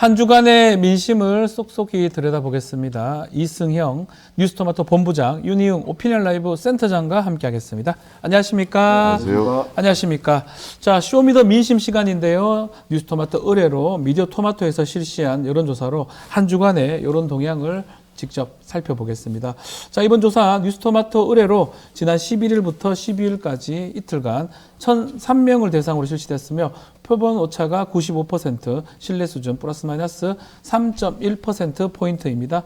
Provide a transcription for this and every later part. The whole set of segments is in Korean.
한 주간의 민심을 쏙쏙이 들여다보겠습니다. 이승형 뉴스토마토 본부장, 윤희웅 오피니언 라이브 센터장과 함께하겠습니다. 안녕하십니까? 안녕하세요. 안녕하십니까? 자, 쇼미더 민심 시간인데요. 뉴스토마토 의뢰로 미디어 토마토에서 실시한 여론조사로 한 주간의 여론 동향을 직접 살펴보겠습니다. 자, 이번 조사 뉴스토마토 의뢰로 지난 11일부터 12일까지 이틀간 1,003명을 대상으로 실시됐으며 표본 오차가 95%, 신뢰 수준 플러스 마이너스 3.1%포인트입니다.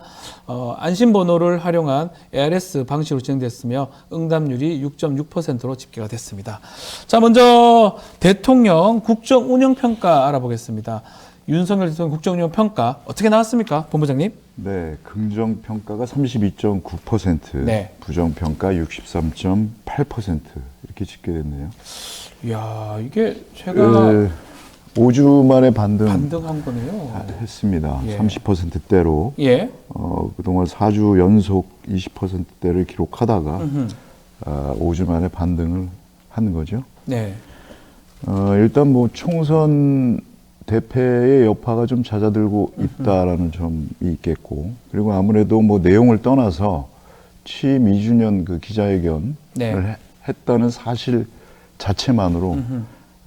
안심번호를 활용한 ARS 방식으로 진행됐으며 응답률이 6.6%로 집계가 됐습니다. 자, 먼저 대통령 국정운영평가 알아보겠습니다. 윤석열 대통령 국정운영평가 어떻게 나왔습니까? 본부장님? 네, 긍정평가가 32.9%, 네. 부정평가 63.8% 이렇게 집계됐네요. 이야, 이게 제가 5주 만에 반등한 거네요. 했습니다. 예. 30%대로. 예. 그동안 4주 연속 20%대를 기록하다가 5주 만에 반등을 한 거죠. 네. 일단 뭐 총선 대패의 여파가 좀 잦아들고 있다라는 점이 있겠고, 그리고 아무래도 뭐 내용을 떠나서 취임 2주년 그 기자회견을 네. 했다는 사실 자체만으로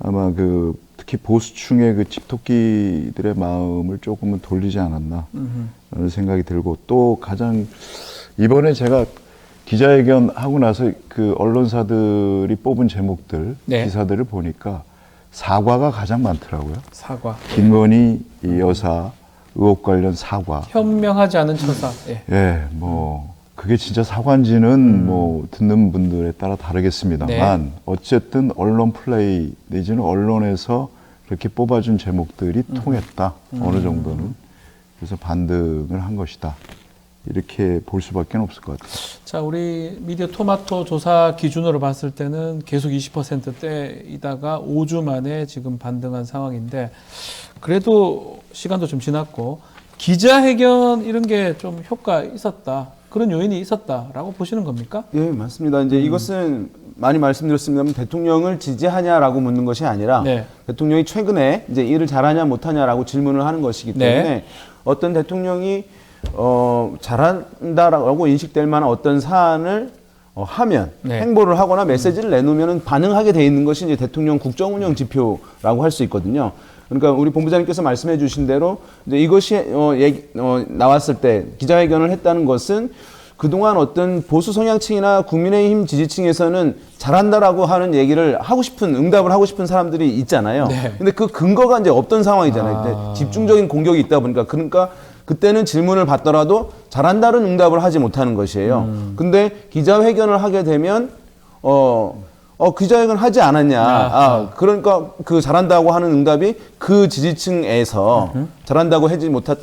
아마 그 특히 보수층의 그 집토끼들의 마음을 조금은 돌리지 않았나 라는 생각이 들고, 또 가장 이번에 제가 기자회견 하고 나서 그 언론사들이 뽑은 제목들, 네. 기사들을 보니까 사과가 가장 많더라고요. 사과. 김건희 이 여사 의혹 관련 사과. 현명하지 않은 처사. 예. 예, 뭐 그게 진짜 사과인지는 뭐 듣는 분들에 따라 다르겠습니다만 네. 어쨌든 언론 플레이 내지는 언론에서 그렇게 뽑아준 제목들이 통했다. 어느 정도는. 그래서 반등을 한 것이다. 이렇게 볼 수밖에 없을 것 같아요. 자, 우리 미디어 토마토 조사 기준으로 봤을 때는 계속 20%대이다가 5주 만에 지금 반등한 상황인데, 그래도 시간도 좀 지났고 기자회견 이런 게 좀 효과 있었다, 그런 요인이 있었다라고 보시는 겁니까? 예, 맞습니다. 이제 이것은 많이 말씀드렸습니다만 대통령을 지지하냐라고 묻는 것이 아니라 네. 대통령이 최근에 이제 일을 잘하냐 못하냐라고 질문을 하는 것이기 때문에 네. 어떤 대통령이 잘한다라고 인식될 만한 어떤 사안을 하면 네. 행보를 하거나 메시지를 내놓으면 반응하게 돼 있는 것이 이제 대통령 국정운영 지표라고 할 수 있거든요. 그러니까 우리 본부장님께서 말씀해 주신 대로 이제 이것이 나왔을 때 기자회견을 했다는 것은 그동안 어떤 보수 성향층이나 국민의힘 지지층에서는 잘한다라고 하는 얘기를 하고 싶은, 응답을 하고 싶은 사람들이 있잖아요. 네. 근데 그 근거가 이제 없던 상황이잖아요. 근데 집중적인 공격이 있다 보니까, 그러니까 그때는 질문을 받더라도 잘한다는 응답을 하지 못하는 것이에요. 근데 기자회견을 하게 되면 기자회견 하지 않았냐. 그러니까 그 잘한다고 하는 응답이 그 지지층에서 잘한다고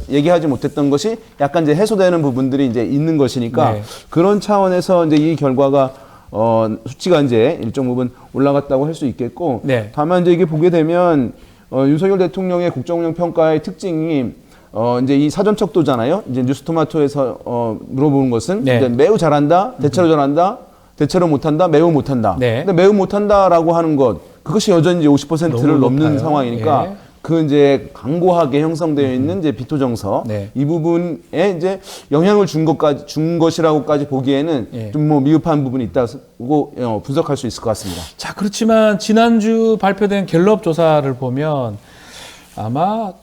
얘기하지 못했던 것이 약간 이제 해소되는 부분들이 이제 있는 것이니까 네. 그런 차원에서 이제 이 결과가 수치가 이제 일정 부분 올라갔다고 할 수 있겠고, 네. 다만 이제 이게 보게 되면 윤석열 대통령의 국정운영 평가의 특징이 이제 이 사전척도잖아요. 이제 뉴스토마토에서 물어보는 것은 네. 이제 매우 잘한다, 대체로 잘한다, 대체로 못한다, 매우 못한다. 네. 근데 매우 못한다라고 하는 것, 그것이 여전히 이제 50%를 너무 넘는 높아요. 상황이니까 예. 그 이제 강고하게 형성되어 있는 이제 비토정서 네. 이 부분에 이제 영향을 준 것이라고까지 보기에는 예. 좀 뭐 미흡한 부분이 있다고 분석할 수 있을 것 같습니다. 자, 그렇지만 지난주 발표된 갤럽 조사를 보면 아마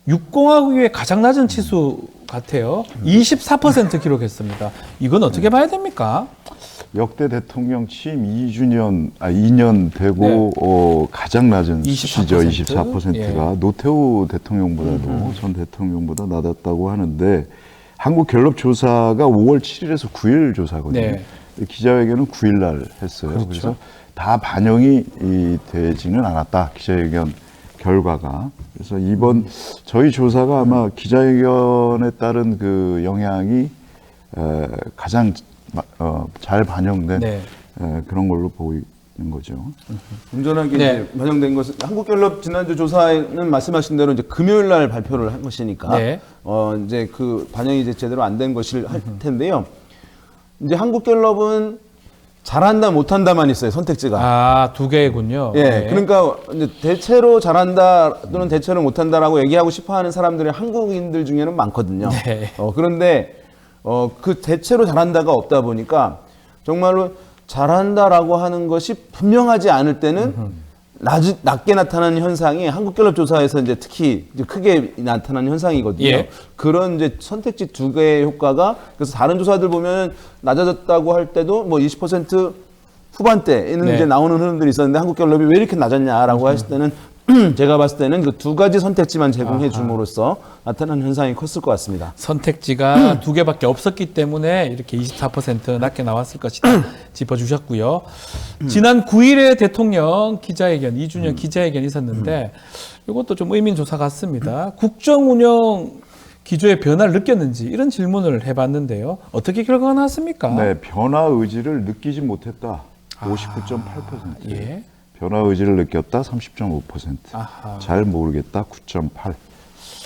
육공화국의 가장 낮은 치수 같아요. 24% 기록했습니다. 이건 어떻게 봐야 됩니까? 역대 대통령 취임 2년 되고 가장 낮은 24%? 수치죠. 24%가 예. 노태우 대통령보다도 전 대통령보다 낮았다고 하는데, 한국갤럽조사가 5월 7일에서 9일 조사거든요. 네. 기자회견은 9일 날 했어요. 그렇죠. 그래서 다 반영이 되지는 않았다, 기자회견 결과가. 그래서 이번 저희 조사가 아마 기자회견에 따른 그 영향이 가장 잘 반영된 네. 그런 걸로 보이는 거죠. 온전하게 네. 이제 반영된 것은 한국갤럽 지난주 조사에는 말씀하신 대로 이제 금요일 날 발표를 한 것이니까 네. 이제 그 반영이 이제 제대로 안 된 것을 할 텐데요. 이제 한국갤럽은 잘한다 못한다만 있어요, 선택지가. 아, 두 개군요. 예, 네. 그러니까 이제 대체로 잘한다 또는 대체로 못한다라고 얘기하고 싶어하는 사람들이 한국인들 중에는 많거든요. 네. 그런데 그 대체로 잘한다가 없다 보니까 정말로 잘한다라고 하는 것이 분명하지 않을 때는 낮게 나타나는 현상이 한국갤럽조사에서 이제 특히 이제 크게 나타나는 현상이거든요. 예. 그런 이제 선택지 두 개의 효과가 그래서 다른 조사들 보면 낮아졌다고 할 때도 뭐 20% 후반대에는 네. 이제 나오는 흐름들이 있었는데 한국갤럽이 왜 이렇게 낮았냐라고 했을 때는 제가 봤을 때는 그 두 가지 선택지만 제공해 줌으로써 나타나는 현상이 컸을 것 같습니다. 선택지가 두 개밖에 없었기 때문에 이렇게 24% 낮게 나왔을 것이다 짚어주셨고요. 지난 9일에 대통령 기자회견, 2주년 기자회견이 있었는데 이것도 좀 의민 조사 같습니다. 국정운영 기조의 변화를 느꼈는지 이런 질문을 해봤는데요. 어떻게 결과가 나왔습니까? 네, 변화 의지를 느끼지 못했다. 59.8%. 예. 변화 의지를 느꼈다. 30.5%. 아하. 잘 모르겠다. 9.8.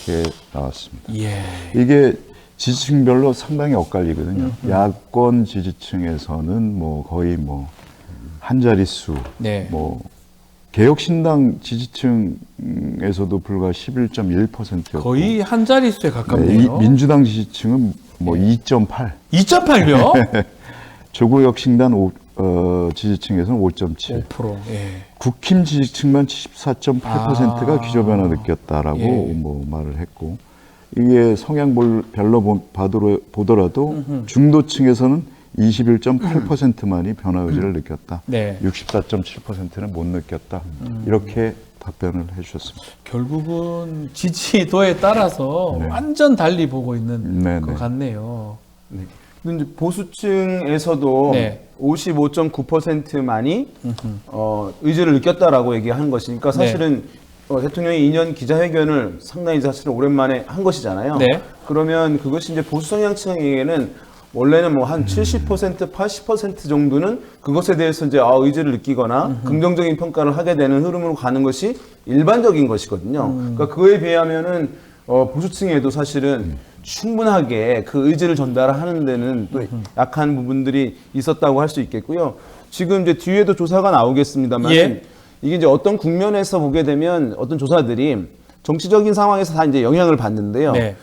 이렇게 나왔습니다. 예. 이게 지지층별로 상당히 엇갈리거든요. 야권 지지층에서는 뭐 거의 뭐 한 자릿수, 네. 뭐 개혁신당 지지층에서도 불과 11.1%였고 거의 한 자릿수에 가깝네요. 민주당 지지층은 뭐 2.8, 2.8요? 조국혁신당 지지층에서는 5.7, 5%. 예. 국힘 지지층만 74.8%가 기조변화 느꼈다라고 예. 뭐 말을 했고, 이게 성향별로 보더라도 중도층에서는 21.8%만이 변화 의지를 느꼈다. 네. 64.7%는 못 느꼈다. 이렇게 답변을 해주셨습니다. 결국은 지지도에 따라서 네. 완전 달리 보고 있는 네, 것 네. 같네요. 근데 보수층에서도 네. 55.9%만이 의지를 느꼈다라고 얘기한 것이니까 사실은 대통령이 2년 기자회견을 상당히 사실은 오랜만에 한 것이잖아요. 네. 그러면 그것이 이제 보수 성향층에게는 원래는 뭐 한 70%, 80% 정도는 그것에 대해서 이제 의지를 느끼거나 긍정적인 평가를 하게 되는 흐름으로 가는 것이 일반적인 것이거든요. 그러니까 그에 비하면은 보수층에도 사실은 충분하게 그 의지를 전달하는 데는 또 약한 부분들이 있었다고 할 수 있겠고요. 지금 이제 뒤에도 조사가 나오겠습니다만 예. 이게 이제 어떤 국면에서 보게 되면 어떤 조사들이 정치적인 상황에서 다 이제 영향을 받는데요. 네.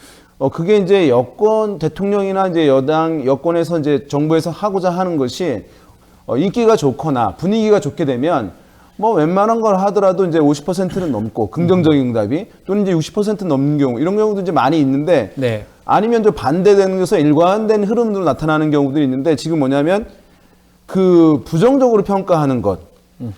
그게 이제 여권 대통령이나 이제 여당 여권에서 이제 정부에서 하고자 하는 것이 인기가 좋거나 분위기가 좋게 되면 뭐 웬만한 걸 하더라도 이제 50%는 넘고 긍정적인 응답이 또는 이제 60% 넘는 경우 이런 경우도 이제 많이 있는데 네. 아니면 좀 반대되는 것에서 일관된 흐름으로 나타나는 경우들이 있는데 지금 뭐냐면 그 부정적으로 평가하는 것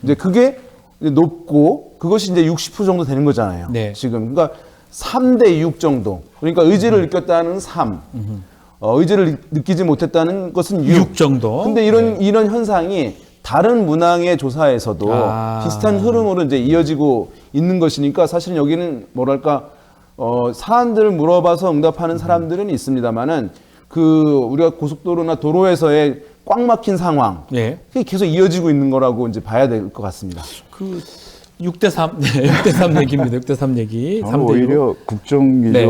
이제 그게 이제 높고 그것이 이제 60% 정도 되는 거잖아요. 네. 지금 그러니까 3대 6 정도. 그러니까 의지를 느꼈다는 3. 의지를 느끼지 못했다는 것은 6 정도. 근데 이런 현상이 다른 문항의 조사에서도 비슷한 흐름으로 이제 이어지고 있는 것이니까 사실 여기는 뭐랄까 사안들을 물어봐서 응답하는 사람들은 있습니다만은 그 우리가 고속도로나 도로에서의 꽉 막힌 상황 네. 그게 계속 이어지고 있는 거라고 이제 봐야 될 것 같습니다. 그 6대3, 네, 6대3 얘기입니다. 6대3 얘기. 저는 3대6. 오히려 국정기조 네.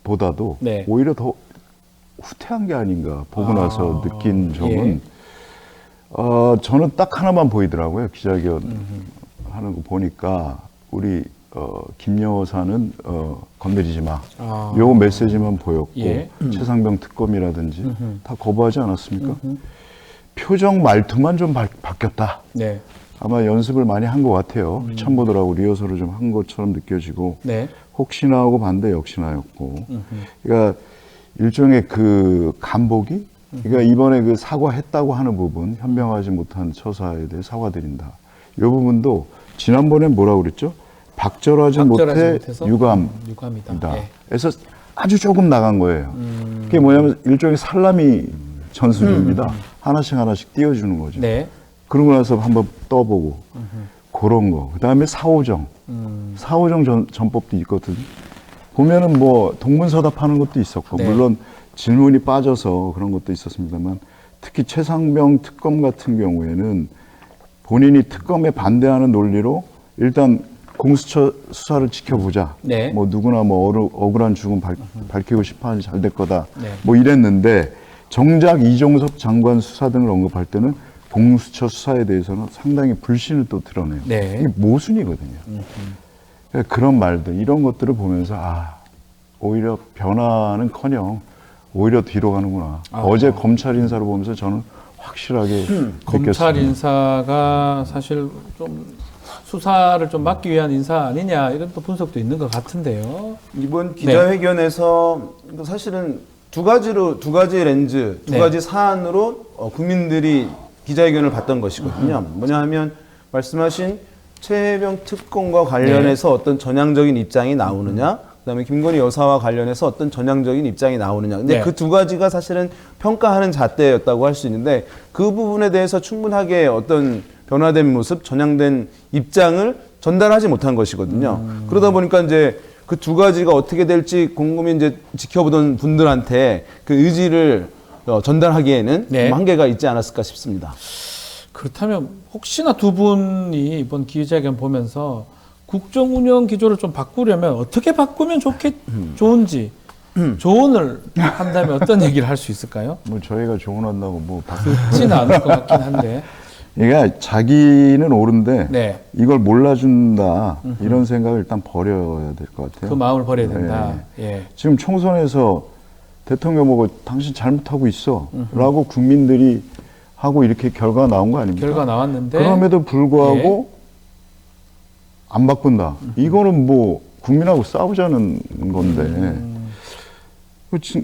변화보다도 네. 오히려 더 후퇴한 게 아닌가 보고 나서 느낀 점은 저는 딱 하나만 보이더라고요. 기자회견 하는 거 보니까 우리 김 여사는 건드리지 마. 요 메시지만 보였고 예. 최상병 특검이라든지 다 거부하지 않았습니까? 표정 말투만 좀 바뀌었다. 네. 아마 연습을 많이 한 것 같아요. 참모들하고 리허설을 좀 한 것처럼 느껴지고 네. 혹시나 하고 반대 역시나였고 그러니까 일종의 그 간보기 그러니까 이번에 그 사과했다고 하는 부분 현명하지 못한 처사에 대해 사과드린다. 이 부분도 지난번에 뭐라고 그랬죠? 박절하지 못해 못해서 유감이다. 네. 그래서 아주 조금 나간 거예요. 그게 뭐냐면 일종의 살라미 전술입니다. 하나씩 띄워주는 거죠. 네. 그러고 나서 한번 떠보고 그런 거. 그다음에 사오정. 사오정 전법도 있거든요. 보면은 뭐 동문서답하는 것도 있었고 네. 물론 질문이 빠져서 그런 것도 있었습니다만 특히 최상병 특검 같은 경우에는 본인이 특검에 반대하는 논리로 일단 공수처 수사를 지켜보자. 네. 뭐 누구나 뭐 억울한 죽음 밝히고 싶어하는 잘 될 거다. 네. 뭐 이랬는데 정작 이종섭 장관 수사 등을 언급할 때는 공수처 수사에 대해서는 상당히 불신을 또 드러내요. 네. 이게 모순이거든요. 그러니까 그런 말들, 이런 것들을 보면서 오히려 변화는커녕 오히려 뒤로 가는구나. 어제 검찰 인사를 보면서 저는 확실하게 검찰 느꼈습니다. 인사가 사실 좀 수사를 좀 막기 위한 인사 아니냐 이런 또 분석도 있는 것 같은데요. 이번 기자회견에서 사실은 두 가지 렌즈, 두 네. 가지 사안으로 국민들이 기자회견을 봤던 것이거든요. 뭐냐 하면 말씀하신 최혜병 특검과 관련해서 어떤 전향적인 입장이 나오느냐, 그다음에 김건희 여사와 관련해서 어떤 전향적인 입장이 나오느냐. 근데 네. 그 두 가지가 사실은 평가하는 잣대였다고 할 수 있는데 그 부분에 대해서 충분하게 어떤 변화된 모습, 전향된 입장을 전달하지 못한 것이거든요. 그러다 보니까 이제 그 두 가지가 어떻게 될지 곰곰이 이제 지켜보던 분들한테 그 의지를 전달하기에는 네. 좀 한계가 있지 않았을까 싶습니다. 그렇다면 혹시나 두 분이 이번 기자회견 보면서 국정 운영 기조를 좀 바꾸려면 어떻게 바꾸면 좋은지 조언을 한다면 어떤 얘기를 할 수 있을까요? 뭐 저희가 조언한다고 뭐 쉽지는 않을 것 같긴 한데. 그러니까 자기는 옳은데 네. 이걸 몰라준다 이런 생각을 일단 버려야 될 것 같아요. 그 마음을 버려야 된다. 예. 지금 총선에서 대통령 보고 당신 잘못하고 있어라고 국민들이 하고 이렇게 결과가 나온 거 아닙니까? 결과 나왔는데 그럼에도 불구하고 안 바꾼다. 이거는 뭐 국민하고 싸우자는 건데.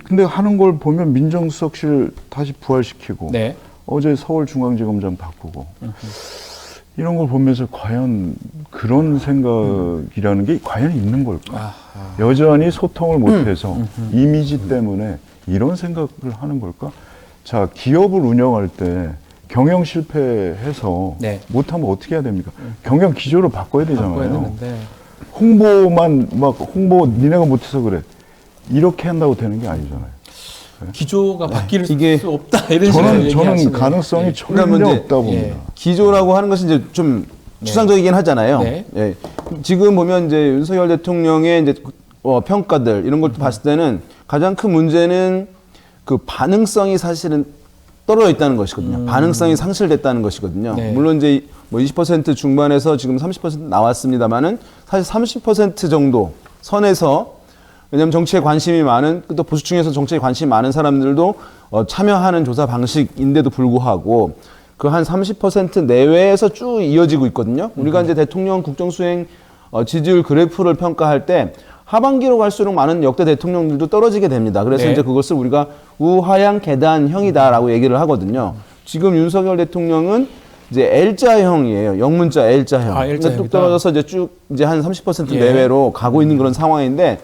근데 하는 걸 보면 민정수석실 다시 부활시키고 네. 어제 서울중앙지검장 바꾸고 이런 걸 보면서 과연 그런 생각이라는 게 과연 있는 걸까? 여전히 소통을 못해서 이미지 때문에 이런 생각을 하는 걸까? 자, 기업을 운영할 때 경영 실패해서 네. 못하면 어떻게 해야 됩니까? 경영 기조를 바꿔야 되잖아요. 바꿔야 되는데. 홍보만 막 홍보 니네가 못해서 그래. 이렇게 한다고 되는 게 아니잖아요. 기조가 바뀔 이게 수 없다 이런 식으로 저는 얘기하시네요. 가능성이 전혀 그러면 이제 없다 봅니다. 예. 기조라고 하는 것은 이제 좀 추상적이긴 하잖아요. 네. 예. 지금 보면 이제 윤석열 대통령의 이제 평가들 이런 걸 봤을 때는 가장 큰 문제는 그 반응성이 사실은 떨어져 있다는 것이거든요. 반응성이 상실됐다는 것이거든요. 네. 물론 이제 뭐 20% 중반에서 지금 30% 나왔습니다만은 사실 30% 정도 선에서 왜냐하면 정치에 관심이 많은 또 보수층에서 정치에 관심이 많은 사람들도 참여하는 조사 방식인데도 불구하고 그 한 30% 내외에서 쭉 이어지고 있거든요. 우리가 이제 대통령 국정수행 지지율 그래프를 평가할 때 하반기로 갈수록 많은 역대 대통령들도 떨어지게 됩니다. 그래서 네. 이제 그것을 우리가 우하향 계단형이다라고 얘기를 하거든요. 지금 윤석열 대통령은 이제 L자형이에요. 영문자 L자형. 아, L자형이다. 뚝 떨어져서 이제 쭉 이제 한 30% 예. 내외로 가고 있는 그런 상황인데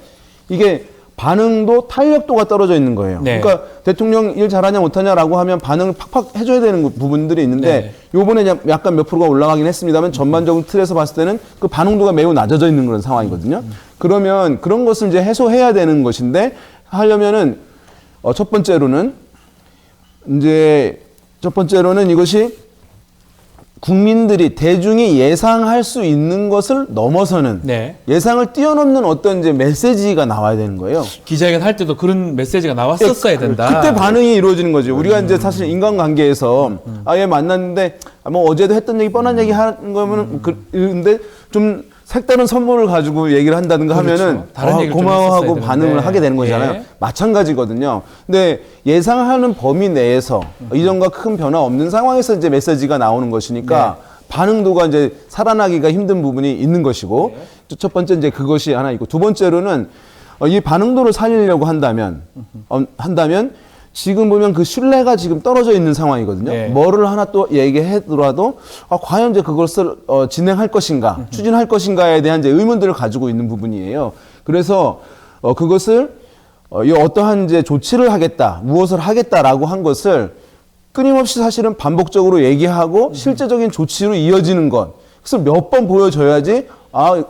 이게 반응도 탄력도가 떨어져 있는 거예요. 네. 그러니까 대통령 일 잘하냐 못하냐라고 하면 반응을 팍팍 해줘야 되는 부분들이 있는데 요번에 약간 몇 프로가 올라가긴 했습니다만 전반적인 틀에서 봤을 때는 그 반응도가 매우 낮아져 있는 그런 상황이거든요. 그러면 그런 것을 이제 해소해야 되는 것인데 하려면은 첫 번째로는 이것이 국민들이 대중이 예상할 수 있는 것을 넘어서는 네. 예상을 뛰어넘는 어떤 이제 메시지가 나와야 되는 거예요. 기자회견 할 때도 그런 메시지가 나왔었어야 된다. 그때 반응이 이루어지는 거죠. 우리가 이제 사실 인간관계에서 얘 만났는데 뭐 어제도 했던 얘기 뻔한 얘기 하는 거면 그런데 좀 색다른 선물을 가지고 얘기를 한다든가 그렇죠. 하면은 다른 얘기를 좀 고마워하고 했었어야 반응을 되는데. 하게 되는 거잖아요. 예. 마찬가지거든요. 근데 예상하는 범위 내에서 이전과 큰 변화 없는 상황에서 이제 메시지가 나오는 것이니까 반응도가 이제 살아나기가 힘든 부분이 있는 것이고 첫 번째 이제 그것이 하나 있고 두 번째로는 이 반응도를 살리려고 한다면 지금 보면 그 신뢰가 지금 떨어져 있는 상황이거든요. 네. 뭐를 하나 또 얘기하더라도 과연 이제 그것을 진행할 것인가, 추진할 것인가에 대한 이제 의문들을 가지고 있는 부분이에요. 그래서 그것을 이 어떠한 이제 조치를 하겠다, 무엇을 하겠다라고 한 것을 끊임없이 사실은 반복적으로 얘기하고 실제적인 조치로 이어지는 것. 그래서 몇 번 보여줘야지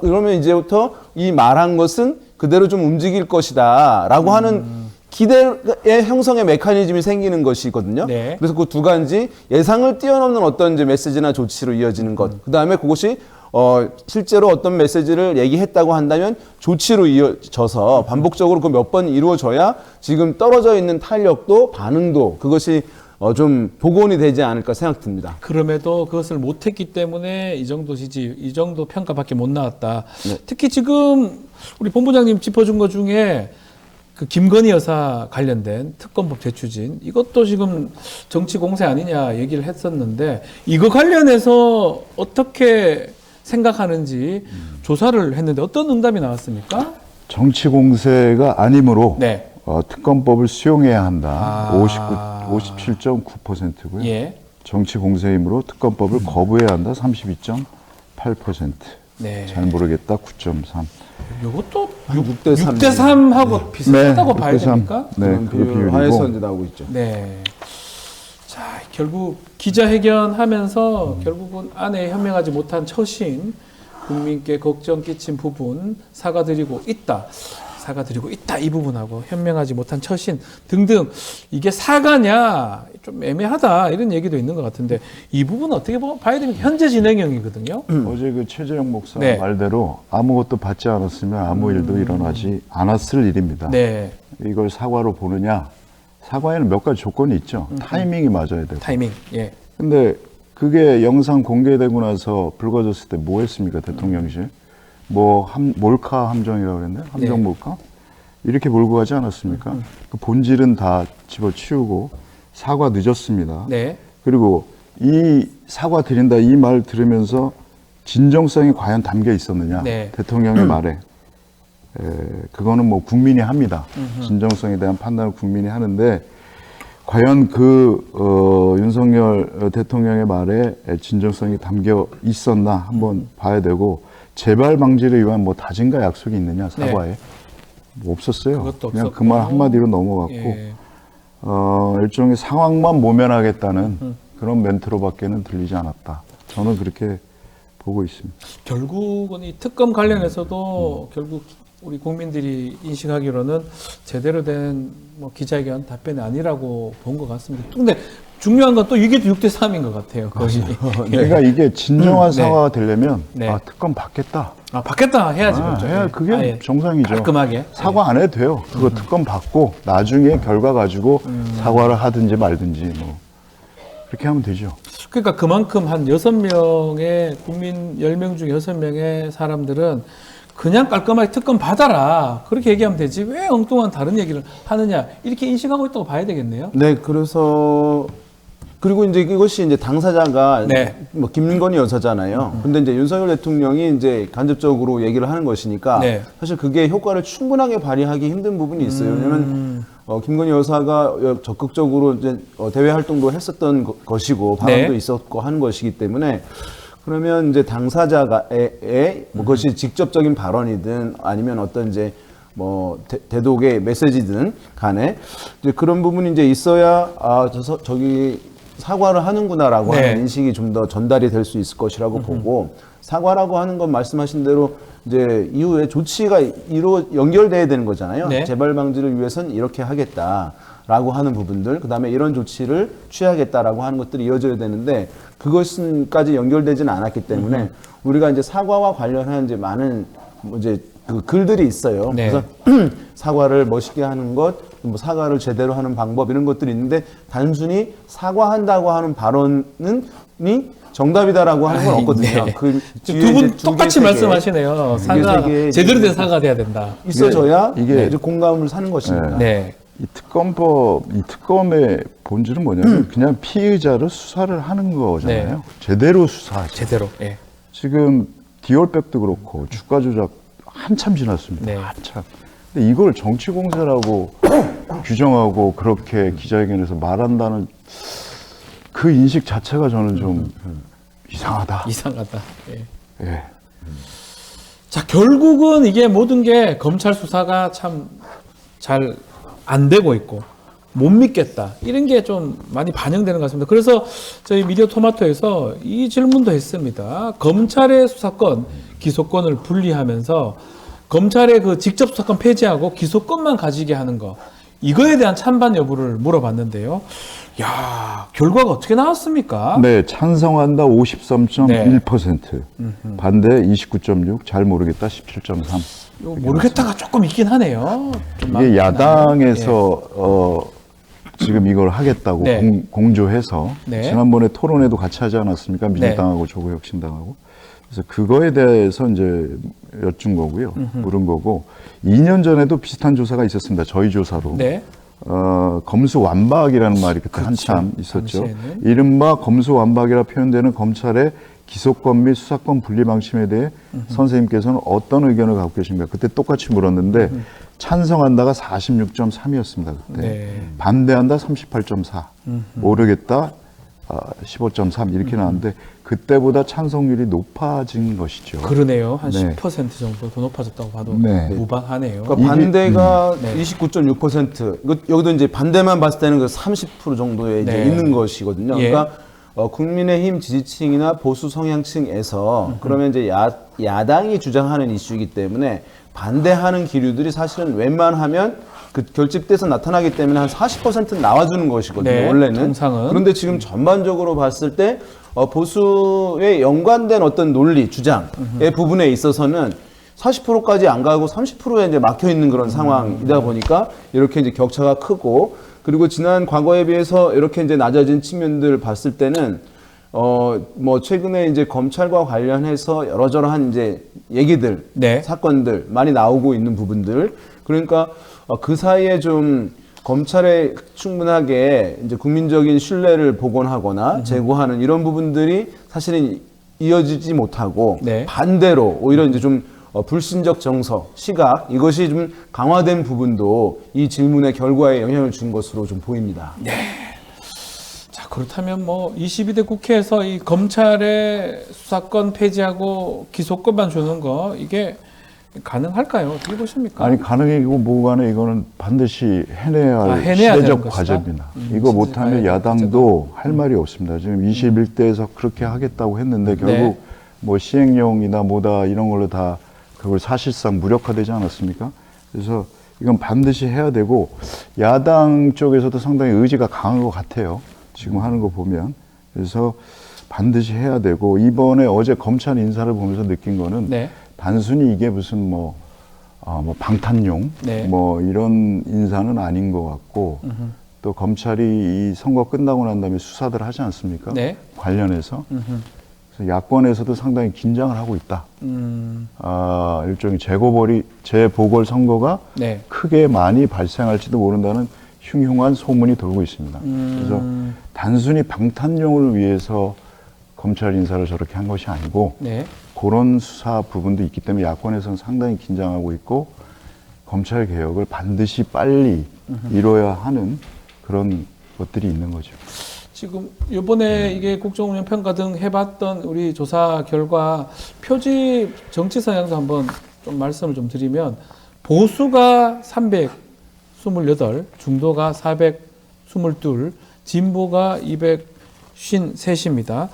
그러면 이제부터 이 말한 것은 그대로 좀 움직일 것이다라고 하는 기대의 형성의 메커니즘이 생기는 것이거든요. 네. 그래서 그 두 가지 예상을 뛰어넘는 어떤 이제 메시지나 조치로 이어지는 것. 그 다음에 그것이 실제로 어떤 메시지를 얘기했다고 한다면 조치로 이어져서 반복적으로 그 몇 번 이루어져야 지금 떨어져 있는 탄력도 반응도 그것이 좀 복원이 되지 않을까 생각됩니다. 그럼에도 그것을 못했기 때문에 이 정도 지지, 이 정도 평가밖에 못 나왔다. 특히 지금 우리 본부장님 짚어준 것 중에 그 김건희 여사 관련된 특검법 재추진 이것도 지금 정치 공세 아니냐 얘기를 했었는데 이거 관련해서 어떻게 생각하는지 조사를 했는데 어떤 응답이 나왔습니까? 정치 공세가 아니므로 네. 특검법을 수용해야 한다. 아. 57.9%고요. 예. 정치 공세이므로 특검법을 거부해야 한다. 32.8%. 네. 잘 모르겠다. 9.3. 이것도 6대 3. 6대 3하고 비슷하다고 네, 봐야 6대 3. 됩니까? 네, 그 하에서 비율이고. 이제 나오고 있죠. 네. 자, 결국 기자회견하면서 결국은 아내 현명하지 못한 처신, 국민께 걱정 끼친 부분 사과드리고 있다. 이 부분하고 현명하지 못한 처신 등등 이게 사과냐 좀 애매하다 이런 얘기도 있는 것 같은데 이 부분은 어떻게 봐야 됩니까? 현재 진행형이거든요. 어제 그 최재형 목사 네. 말대로 아무것도 받지 않았으면 아무 일도 일어나지 않았을 일입니다. 네, 이걸 사과로 보느냐? 사과에는 몇 가지 조건이 있죠. 타이밍이 맞아야 되고. 타이밍. 예. 근데 그게 영상 공개되고 나서 불거졌을 때 뭐 했습니까? 대통령실. 몰카 함정이라고 그랬나요? 함정 네. 몰카? 이렇게 몰고 가지 않았습니까? 그 본질은 다 집어치우고 사과 늦었습니다. 네. 그리고 이 사과 드린다 이 말 들으면서 진정성이 과연 담겨 있었느냐? 네. 대통령의 말에. 그거는 뭐 국민이 합니다. 진정성에 대한 판단을 국민이 하는데 과연 윤석열 대통령의 말에 진정성이 담겨 있었나 한번 봐야 되고 재발 방지를 위한 뭐 다짐과 약속이 있느냐 사과에 네. 뭐 없었어요. 그것도 그냥 없었고. 그 말 한마디로 넘어갔고 예. 일종의 상황만 모면하겠다는 그런 멘트로밖에는 들리지 않았다. 저는 그렇게 보고 있습니다. 결국은 이 특검 관련해서도 결국 우리 국민들이 인식하기로는 제대로 된 뭐 기자회견 답변이 아니라고 본 것 같습니다. 근데 중요한 건 또 이게 6대 3인 것 같아요. 거의. 그러니까 이게 진정한 네. 사과가 되려면 네. 특검 받겠다. 아, 받겠다 해야지. 그렇죠. 해야 그게 아예 정상이죠. 깔끔하게. 사과 안 해도 돼요. 그거 특검 받고 나중에 결과 가지고 사과를 하든지 말든지 뭐 그렇게 하면 되죠. 그러니까 그만큼 한 6명의 국민 10명 중 6명의 사람들은 그냥 깔끔하게 특검 받아라. 그렇게 얘기하면 되지. 왜 엉뚱한 다른 얘기를 하느냐. 이렇게 인식하고 있다고 봐야 되겠네요. 네, 그래서 그리고 이제 이것이 이제 당사자가 네. 뭐 김건희 여사잖아요. 근데 이제 윤석열 대통령이 이제 간접적으로 얘기를 하는 것이니까 네. 사실 그게 효과를 충분하게 발휘하기 힘든 부분이 있어요. 왜냐하면 김건희 여사가 적극적으로 이제 대외 활동도 했었던 것이고 발언도 네. 있었고 하는 것이기 때문에 그러면 이제 당사자의 뭐 그것이 직접적인 발언이든 아니면 어떤 이제 뭐 대독의 메시지든 간에 이제 그런 부분이 이제 있어야 저기 사과를 하는구나라고 네. 하는 인식이 좀 더 전달이 될 수 있을 것이라고 보고 사과라고 하는 건 말씀하신 대로 이제 이후에 조치가 연결돼야 되는 거잖아요. 네. 재발 방지를 위해서는 이렇게 하겠다라고 하는 부분들, 그다음에 이런 조치를 취하겠다라고 하는 것들이 이어져야 되는데 그것은까지 연결되지는 않았기 때문에 우리가 이제 사과와 관련한 이제 많은 뭐 이제 그 글들이 있어요. 네. 그래서 사과를 멋있게 하는 것, 뭐 사과를 제대로 하는 방법 이런 것들이 있는데 단순히 사과한다고 하는 발언이 정답이다라고 하는 건 없거든요. 네. 그 두 뒤에 분 이제 두 똑같이 개, 세 개 말씀하시네요. 사과, 세 개, 제대로 된 이제 사과가 돼야 된다. 있어져야 이게 이제 공감을 사는 것입니다. 네. 이 특검의 본질은 뭐냐면 그냥 피의자를 수사를 하는 거잖아요. 네. 제대로 수사하죠. 제대로. 예. 지금 디올백도 그렇고 주가 조작 한참 지났습니다. 네. 한참. 근데 이걸 정치 공세라고 규정하고 그렇게 기자회견에서 말한다는 그 인식 자체가 저는 좀 이상하다. 이상하다. 예. 예. 자, 결국은 이게 모든 게 검찰 수사가 참 잘 안 되고 있고 못 믿겠다. 이런 게 좀 많이 반영되는 것 같습니다. 그래서 저희 미디어 토마토에서 이 질문도 했습니다. 검찰의 수사권, 기소권을 분리하면서 검찰의 그 직접 수사권 폐지하고 기소권만 가지게 하는 거. 이거에 대한 찬반 여부를 물어봤는데요. 야, 결과가 어떻게 나왔습니까? 네, 찬성한다 53.1%, 반대 29.6, 잘 모르겠다 17.3. 모르겠다가 조금 있긴 하네요. 좀 이게 많긴 야당에서 하네요. 지금 이걸 하겠다고 네. 공조해서 네. 지난번에 토론회도 같이 하지 않았습니까? 민주당하고 조국혁신당하고. 그래서 그거에 대해서 이제 여쭌 거고요. 물은 거고. 2년 전에도 비슷한 조사가 있었습니다. 저희 조사로. 네. 검수완박이라는 말이 그때 한참 있었죠. 당시에는. 이른바 검수완박이라 표현되는 검찰의 기소권 및 수사권 분리 방침에 대해 선생님께서는 어떤 의견을 갖고 계십니까? 그때 똑같이 물었는데 찬성한다가 46.3이었습니다. 그때. 네. 반대한다 38.4, 모르겠다 15.3 이렇게 나왔는데 그때보다 찬성률이 높아진 것이죠. 그러네요. 한 네. 10% 정도 더 높아졌다고 봐도 네. 무방하네요. 그러니까 반대가 네. 29.6%. 이거 여기도 이제 반대만 봤을 때는 그 30% 정도에 이제 네. 있는 것이거든요. 예. 그러니까 국민의힘 지지층이나 보수 성향층에서 그러면 이제 야당이 주장하는 이슈이기 때문에 반대하는 기류들이 사실은 웬만하면 그 결집돼서 나타나기 때문에 한 40% 나와주는 것이거든요. 네, 원래는. 통상은. 그런데 지금 전반적으로 봤을 때 보수에 연관된 어떤 논리, 주장의 부분에 있어서는 40%까지 안 가고 30%에 이제 막혀 있는 그런 상황이다 보니까 이렇게 이제 격차가 크고, 그리고 지난 과거에 비해서 이렇게 이제 낮아진 측면들을 봤을 때는 뭐 최근에 이제 검찰과 관련해서 여러저러한 이제 얘기들, 네. 사건들 많이 나오고 있는 부분들, 그러니까 그 사이에 좀 검찰에 충분하게 이제 국민적인 신뢰를 복원하거나 제고하는 이런 부분들이 사실은 이어지지 못하고 네. 반대로 오히려 이제 좀 불신적 정서, 시각 이것이 좀 강화된 부분도 이 질문의 결과에 영향을 준 것으로 좀 보입니다. 자, 그렇다면 뭐 22대 국회에서 이 검찰의 수사권 폐지하고 기소권만 주는 거 이게 가능할까요? 어떻게 보십니까? 아니 가능이고 뭐간에 이거는 반드시 해내야 할 해내야 되는 시대적 것이다? 과제입니다. 이거 못하면 진짜 야당도 할 말이 없습니다. 지금 21대에서 그렇게 하겠다고 했는데 결국 네. 뭐 시행령이나 뭐다 이런 걸로 다 그걸 사실상 무력화되지 않았습니까? 그래서 이건 반드시 해야 되고 야당 쪽에서도 상당히 의지가 강한 것 같아요. 지금 하는 거 보면. 그래서 반드시 해야 되고 이번에 어제 검찰 인사를 보면서 느낀 거는 네. 단순히 이게 무슨 뭐 방탄용 네. 뭐 이런 인사는 아닌 것 같고 또 검찰이 이 선거 끝나고 난 다음에 수사들 하지 않습니까? 네. 관련해서 그래서 야권에서도 상당히 긴장을 하고 있다. 일종의 재보궐 선거가 네. 크게 많이 발생할지도 모른다는 흉흉한 소문이 돌고 있습니다. 그래서 단순히 방탄용을 위해서 검찰 인사를 저렇게 한 것이 아니고 네. 그런 수사 부분도 있기 때문에 야권에서는 상당히 긴장하고 있고 검찰 개혁을 반드시 빨리 이뤄야 하는 그런 것들이 있는 거죠. 지금 이번에 이게 국정운영 평가 등 해봤던 우리 조사 결과 표지 정치 성향도 한번 좀 말씀을 좀 드리면 보수가 328, 중도가 422, 진보가 253입니다.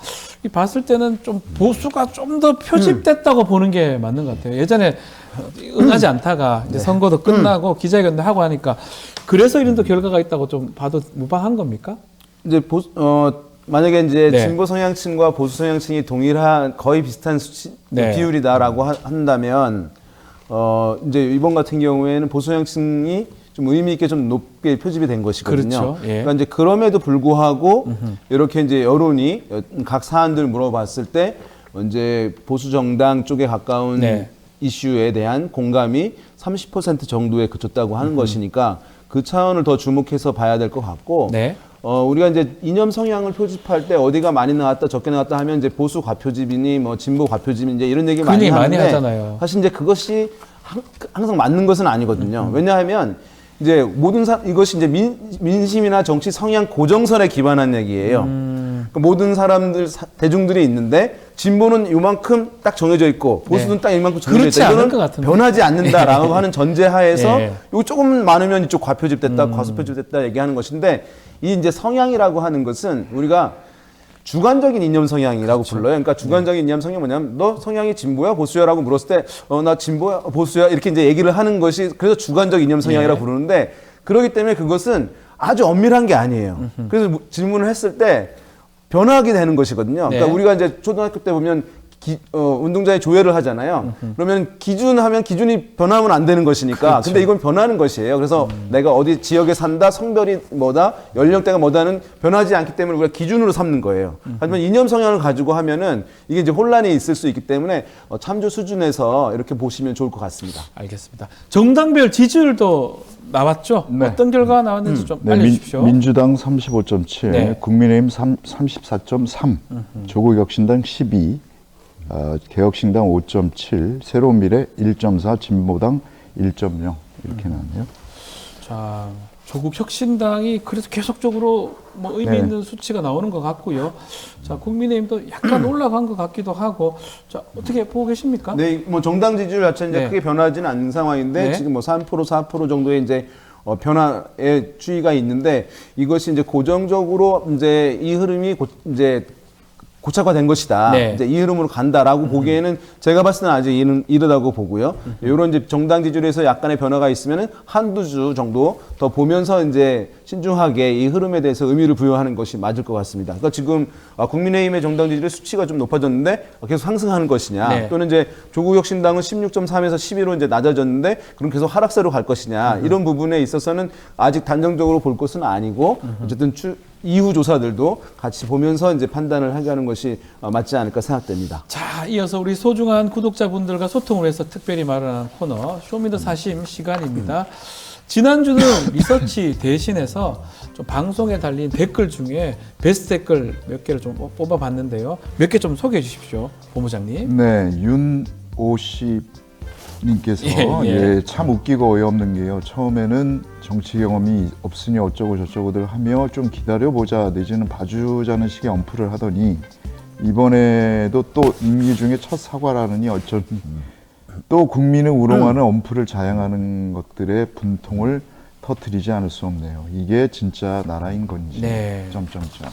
이 봤을 때는 좀 보수가 좀 더 표집됐다고 보는 게 맞는 것 같아요. 예전에 응하지 않다가 이제 선거도 끝나고 기자회견도 하고 하니까 그래서 이런 또 결과가 있다고 좀 봐도 무방한 겁니까? 이제 만약에 이제 네. 진보 성향층과 보수 성향층이 동일한 거의 비슷한 네. 비율이다라고 한다면 이제 이번 같은 경우에는 보수 성향층이 좀 의미 있게 좀 높게 표집이 된 것이거든요. 그렇죠. 예. 그러니까 이제 그럼에도 불구하고 이렇게 이제 여론이 각 사안들 물어봤을 때 이제 보수 정당 쪽에 가까운 네. 이슈에 대한 공감이 30% 정도에 그쳤다고 하는 것이니까 그 차원을 더 주목해서 봐야 될 것 같고. 네. 우리가 이제 이념 성향을 표집할 때 어디가 많이 나왔다 적게 나왔다 하면 이제 보수 과표집이니 뭐 진보 과표집이니 이제 이런 얘기 많이 하는데 하잖아요. 사실 이제 그것이 항상 맞는 것은 아니거든요. 왜냐하면 이제 이것이 이제 민심이나 정치 성향 고정설에 기반한 얘기예요. 그러니까 모든 사람들 대중들이 있는데 진보는 이만큼 딱 정해져 있고 보수는 딱 이만큼 정해져 그렇지 있다. 않을 이거는 것 같은데. 변하지 않는다라고 하는 전제하에서 예. 이거 조금 많으면 이쪽 과표집 됐다, 과소표집 됐다 얘기하는 것인데 이 이제 성향이라고 하는 것은 우리가 주관적인 이념 성향이라고 불러요. 그러니까 주관적인 이념 성향이 뭐냐면 너 성향이 진보야 보수야라고 물었을 때 나 진보야 보수야 이렇게 이제 얘기를 하는 것이 그래서 주관적 이념 성향이라고 부르는데 그렇기 때문에 그것은 아주 엄밀한 게 아니에요. 그래서 질문을 했을 때 변하게 되는 것이거든요. 네. 그러니까 우리가 이제 초등학교 때 보면 운동장에 조회를 하잖아요. 그러면 기준하면 기준이 변하면 안 되는 것이니까. 그렇죠. 근데 이건 변하는 것이에요. 그래서 내가 어디 지역에 산다, 성별이 뭐다, 연령대가 뭐다는 변하지 않기 때문에 우리가 기준으로 삼는 거예요. 하지만 이념 성향을 가지고 하면은 이게 이제 혼란이 있을 수 있기 때문에 참조 수준에서 이렇게 보시면 좋을 것 같습니다. 알겠습니다. 정당별 지지율도 나왔죠? 네. 어떤 결과가 나왔는지 좀 네, 알려주십시오. 민주당 35.7, 네. 국민의힘 34.3, 조국혁신당 12, 개혁신당 5.7, 새로운미래 1.4, 진보당 1.0 이렇게 나왔네요. 자, 조국 혁신당이 그래서 계속적으로 뭐 의미 네. 있는 수치가 나오는 것 같고요. 자, 국민의힘도 약간 올라간 것 같기도 하고. 자, 어떻게 보고 계십니까? 네, 뭐 정당 지지율 자체는 이제 네. 크게 변하지는 않는 상황인데 네. 지금 뭐 3%, 4% 정도의 이제 변화의 추이가 있는데 이것이 이제 고정적으로 이제 이 흐름이 이제 고착화된 것이다. 네. 이제 이 흐름으로 간다라고 보기에는 제가 봤을 때는 아직 이르다고 보고요. 이런 이제 정당 지지율에서 약간의 변화가 있으면은 한두 주 정도 더 보면서 이제 신중하게 이 흐름에 대해서 의미를 부여하는 것이 맞을 것 같습니다. 그러니까 지금 국민의힘의 정당 지지율의 수치가 좀 높아졌는데 계속 상승하는 것이냐, 네. 또는 이제 조국혁신당은 16.3에서 12로 이제 낮아졌는데 그럼 계속 하락세로 갈 것이냐, 이런 부분에 있어서는 아직 단정적으로 볼 것은 아니고 어쨌든 이후 조사들도 같이 보면서 이제 판단을 하게 하는 것이 맞지 않을까 생각됩니다. 자, 이어서 우리 소중한 구독자분들과 소통을 위해서 특별히 마련한 코너 쇼미더 사심 시간입니다. 지난주는 리서치 대신해서 좀 방송에 달린 댓글 중에 베스트 댓글 몇 개를 좀 뽑아봤는데요. 몇 개 좀 소개해 주십시오, 본부장님. 네, 윤오씨 님께서 예. 참 웃기고 어이없는 게요. 처음에는 정치 경험이 없으니 어쩌고 저쩌고들 하며 좀 기다려보자 내지는 봐주자는 식의 언플을 하더니 이번에도 또 임기 중에 첫 사과라느니 어쩐 또 국민을 우롱하는 언플을 자행하는 것들의 분통을 터뜨리지 않을 수 없네요. 이게 진짜 나라인 건지. 네. 점점점.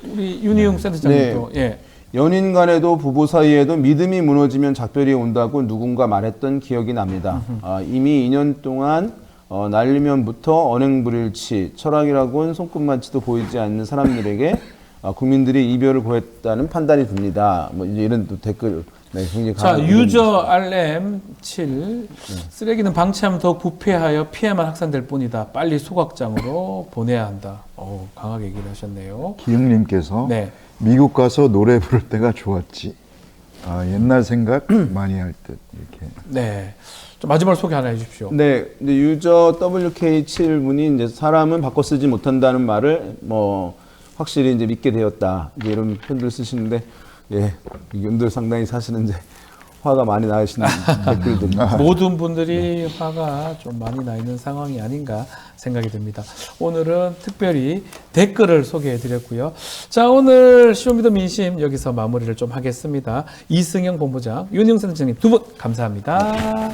우리 윤희용 센터장님도 예. 연인 간에도 부부 사이에도 믿음이 무너지면 작별이 온다고 누군가 말했던 기억이 납니다. 이미 2년 동안 날리면부터 언행불일치, 철학이라고는 손끝만치도 보이지 않는 사람들에게 국민들이 이별을 고했다는 판단이 듭니다. 뭐 이제 이런 또 댓글. 네, 굉장히 자, 강한 유저 RM7 쓰레기는 방치하면 더욱 부패하여 피해만 확산될 뿐이다. 빨리 소각장으로 보내야 한다. 강하게 얘기를 하셨네요. 기흥님께서 네. 미국 가서 노래 부를 때가 좋았지. 옛날 생각 많이 할 듯 이렇게. 네. 좀 마지막 소개 하나 해주십시오. 네, 근데 유저 WK7분이 이제 사람은 바꿔 쓰지 못한다는 말을 뭐 확실히 이제 믿게 되었다. 이제 이런 표현들 쓰시는데, 예, 이분들 상당히 사실은 이제 화가 많이 나시는 댓글들입니다. 모든 분들이 화가 좀 많이 나 있는 상황이 아닌가 생각이 듭니다. 오늘은 특별히 댓글을 소개해 드렸고요. 자, 오늘 쇼미더 민심 여기서 마무리를 좀 하겠습니다. 이승영 본부장, 윤영 센터장님 두 분 감사합니다.